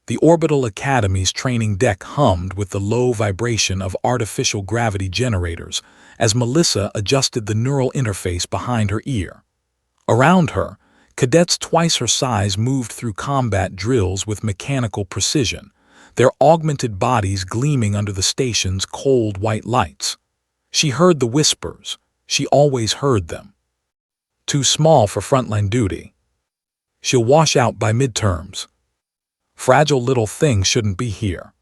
The Orbital Academy's training deck hummed with the low vibration of artificial gravity generators as Melissa adjusted the neural interface behind her ear. Around her, cadets twice her size moved through combat drills with mechanical precision, their augmented bodies gleaming under the station's cold white lights. She heard the whispers. She always heard them. Too small for frontline duty. She'll wash out by midterms. Fragile little thing shouldn't be here.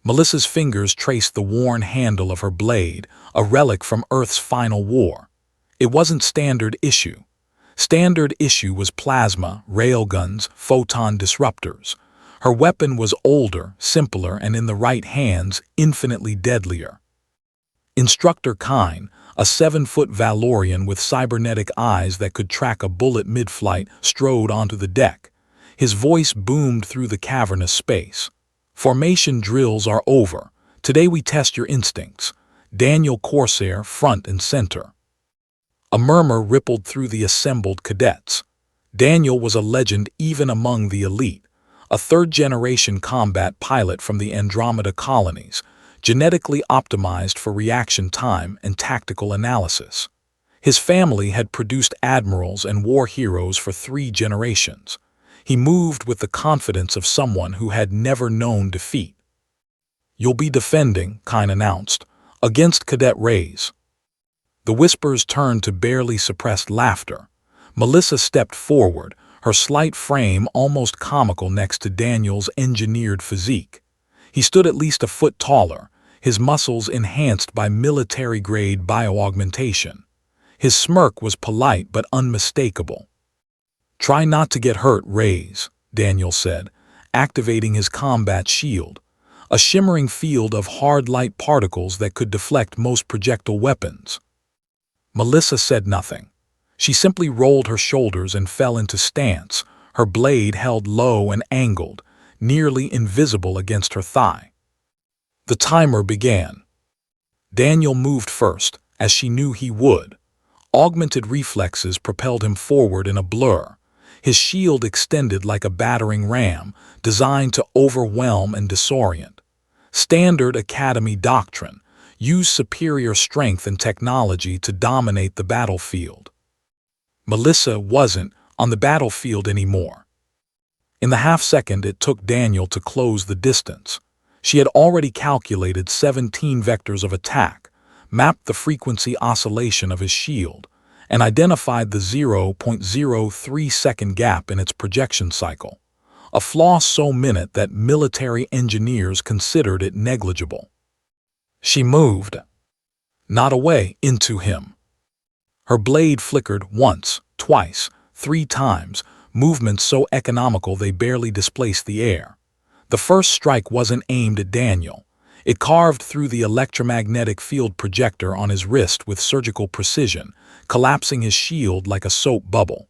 Melissa's fingers traced the worn handle of her blade, a relic from Earth's final war. It wasn't standard issue. Standard issue was plasma, railguns, photon disruptors. Her weapon was older, simpler, and in the right hands, infinitely deadlier. Instructor Kine, a 7-foot Valorian with cybernetic eyes that could track a bullet mid-flight, strode onto the deck. His voice boomed through the cavernous space. Formation drills are over. Today we test your instincts. Daniel Corsair, front and center. A murmur rippled through the assembled cadets. Daniel was a legend even among the elite, a third-generation combat pilot from the Andromeda colonies, genetically optimized for reaction time and tactical analysis. His family had produced admirals and war heroes for 3 generations. He moved with the confidence of someone who had never known defeat. "You'll be defending," Kine announced, "against Cadet Rays." The whispers turned to barely suppressed laughter. Melissa stepped forward, her slight frame almost comical next to Daniel's engineered physique. He stood at least a foot taller, his muscles enhanced by military-grade bioaugmentation. His smirk was polite but unmistakable. "Try not to get hurt, Rays," Daniel said, activating his combat shield, a shimmering field of hard light particles that could deflect most projectile weapons. Melissa said nothing. She simply rolled her shoulders and fell into stance, her blade held low and angled, nearly invisible against her thigh. The timer began. Daniel moved first, as she knew he would. Augmented reflexes propelled him forward in a blur. His shield extended like a battering ram, designed to overwhelm and disorient. Standard Academy doctrine: use superior strength and technology to dominate the battlefield. Melissa wasn't on the battlefield anymore. In the half-second it took Daniel to close the distance, she had already calculated 17 vectors of attack, mapped the frequency oscillation of his shield, and identified the 0.03-second gap in its projection cycle, a flaw so minute that military engineers considered it negligible. She moved, not away, into him. Her blade flickered once, twice, 3 times, movements so economical they barely displaced the air. The first strike wasn't aimed at Daniel. It carved through the electromagnetic field projector on his wrist with surgical precision, collapsing his shield like a soap bubble.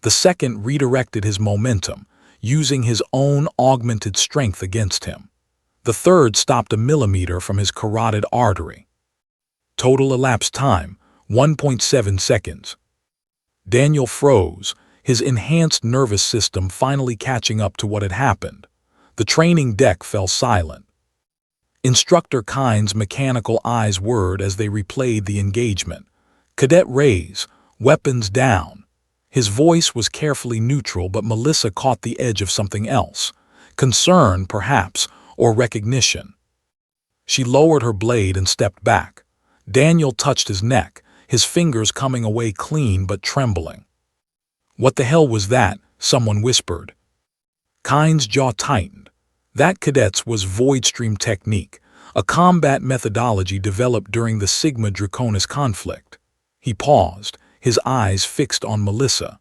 The second redirected his momentum, using his own augmented strength against him. The third stopped a millimeter from his carotid artery. Total elapsed time, 1.7 seconds. Daniel froze, his enhanced nervous system finally catching up to what had happened. The training deck fell silent. Instructor Kine's mechanical eyes whirred as they replayed the engagement. "Cadet Rays, weapons down." His voice was carefully neutral, but Melissa caught the edge of something else. Concern, perhaps, or recognition. She lowered her blade and stepped back. Daniel touched his neck, his fingers coming away clean but trembling. "What the hell was that?" someone whispered. Kine's jaw tightened. That, cadets, was void stream technique, a combat methodology developed during the Sigma Draconis conflict. He paused, his eyes fixed on Melissa.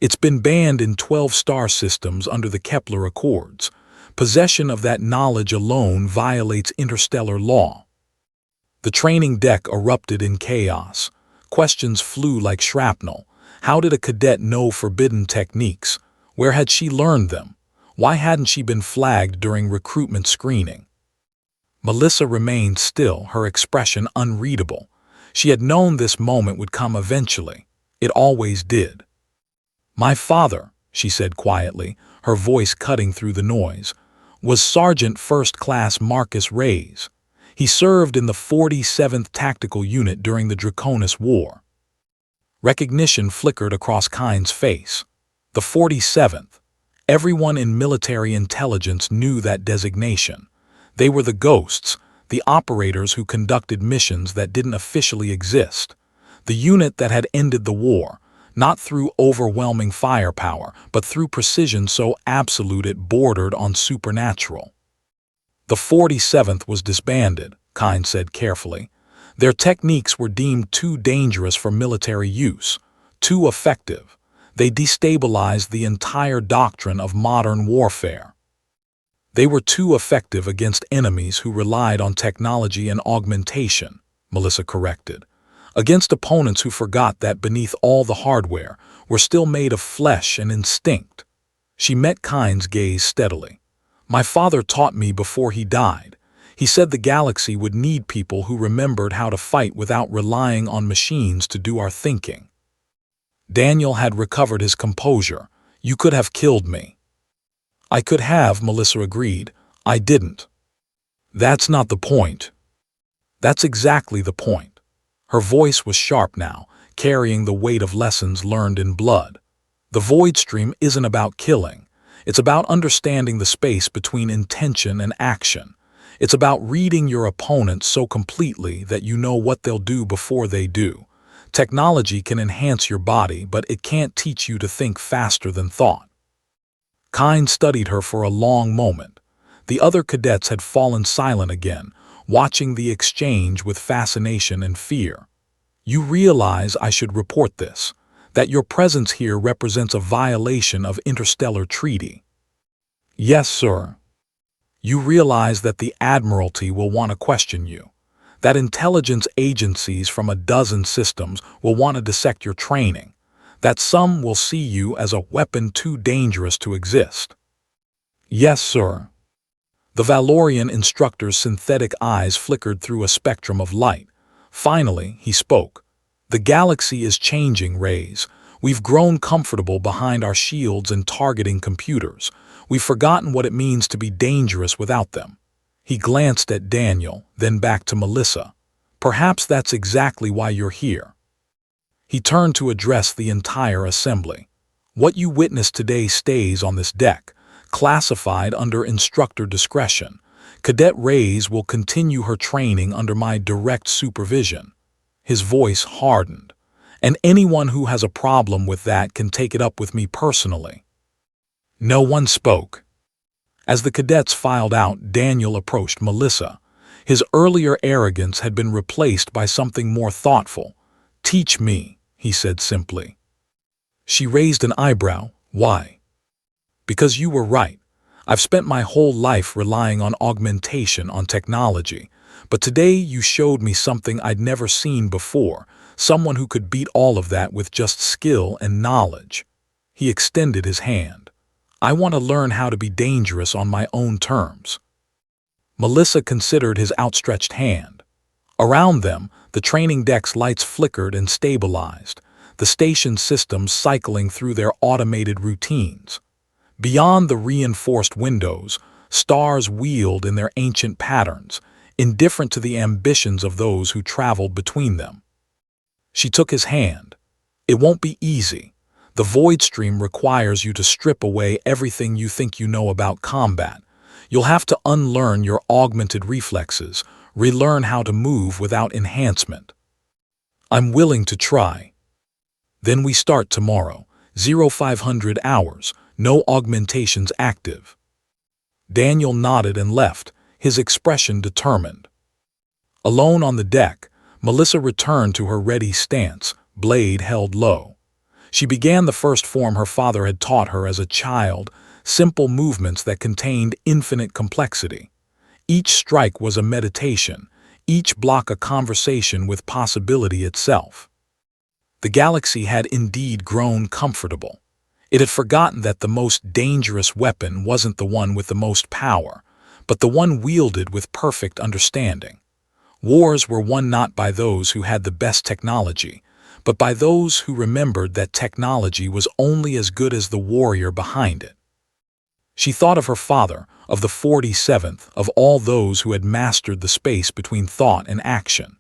"It's been banned in 12 star systems under the Kepler Accords. Possession of that knowledge alone violates interstellar law." The training deck erupted in chaos. Questions flew like shrapnel. How did a cadet know forbidden techniques? Where had she learned them? Why hadn't she been flagged during recruitment screening? Melissa remained still, her expression unreadable. She had known this moment would come eventually. It always did. "My father," she said quietly, her voice cutting through the noise, was Sergeant First Class Marcus Reyes. He served in the 47th Tactical Unit during the Draconis War. Recognition flickered across Kine's face. The 47th. Everyone in military intelligence knew that designation. They were the ghosts, the operators who conducted missions that didn't officially exist. The unit that had ended the war, not through overwhelming firepower, but through precision so absolute it bordered on supernatural. The 47th was disbanded, Kine said carefully. Their techniques were deemed too dangerous for military use, too effective. They destabilized the entire doctrine of modern warfare. They were too effective against enemies who relied on technology and augmentation, Melissa corrected. Against opponents who forgot that beneath all the hardware were still made of flesh and instinct. She met Kine's gaze steadily. My father taught me before he died. He said the galaxy would need people who remembered how to fight without relying on machines to do our thinking. Daniel had recovered his composure. You could have killed me. I could have, Melissa agreed. I didn't. That's not the point. That's exactly the point. Her voice was sharp now, carrying the weight of lessons learned in blood. The void stream isn't about killing. It's about understanding the space between intention and action. It's about reading your opponent so completely that you know what they'll do before they do. Technology can enhance your body, but it can't teach you to think faster than thought. Kine studied her for a long moment. The other cadets had fallen silent again, watching the exchange with fascination and fear. You realize I should report this, that your presence here represents a violation of interstellar treaty. Yes, sir. You realize that the Admiralty will want to question you, that intelligence agencies from a dozen systems will want to dissect your training, that some will see you as a weapon too dangerous to exist. Yes, sir. The Valorian instructor's synthetic eyes flickered through a spectrum of light. Finally, he spoke. The galaxy is changing, Reyes. We've grown comfortable behind our shields and targeting computers. We've forgotten what it means to be dangerous without them. He glanced at Daniel, then back to Melissa. Perhaps that's exactly why you're here. He turned to address the entire assembly. What you witnessed today stays on this deck, classified under instructor discretion. Cadet Reyes will continue her training under my direct supervision. His voice hardened. And anyone who has a problem with that can take it up with me personally. No one spoke. As the cadets filed out, Daniel approached Melissa. His earlier arrogance had been replaced by something more thoughtful. Teach me, he said simply. She raised an eyebrow. Why? Because you were right. I've spent my whole life relying on augmentation, on technology. But today you showed me something I'd never seen before, someone who could beat all of that with just skill and knowledge. He extended his hand. I want to learn how to be dangerous on my own terms. Melissa considered his outstretched hand. Around them, the training deck's lights flickered and stabilized, the station systems cycling through their automated routines. Beyond the reinforced windows, stars wheeled in their ancient patterns, indifferent to the ambitions of those who traveled between them. She took his hand. It won't be easy. The void stream requires you to strip away everything you think you know about combat. You'll have to unlearn your augmented reflexes, relearn how to move without enhancement. I'm willing to try. Then we start tomorrow, 0500 hours, no augmentations active. Daniel nodded and left, his expression determined. Alone on the deck, Melissa returned to her ready stance, blade held low. She began the first form her father had taught her as a child, simple movements that contained infinite complexity. Each strike was a meditation, each block a conversation with possibility itself. The galaxy had indeed grown comfortable. It had forgotten that the most dangerous weapon wasn't the one with the most power, but the one wielded with perfect understanding. Wars were won not by those who had the best technology, but by those who remembered that technology was only as good as the warrior behind it. She thought of her father, of the 47th of all those who had mastered the space between thought and action.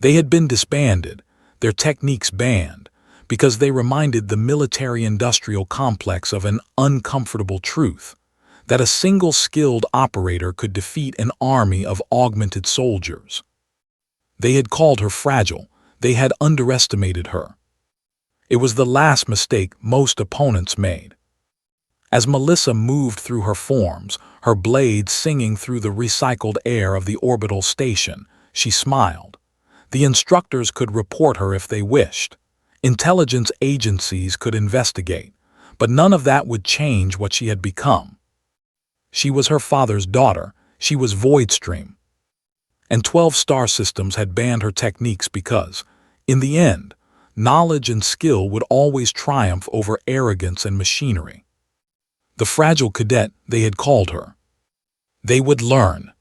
They had been disbanded, their techniques banned, because they reminded the military-industrial complex of an uncomfortable truth, that a single skilled operator could defeat an army of augmented soldiers. They had called her fragile, they had underestimated her. It was the last mistake most opponents made. As Melissa moved through her forms, her blades singing through the recycled air of the orbital station, she smiled. The instructors could report her if they wished. Intelligence agencies could investigate, but none of that would change what she had become. She was her father's daughter, she was Voidstream. And 12 star systems had banned her techniques because, in the end, knowledge and skill would always triumph over arrogance and machinery. The fragile cadet, they had called her. They would learn.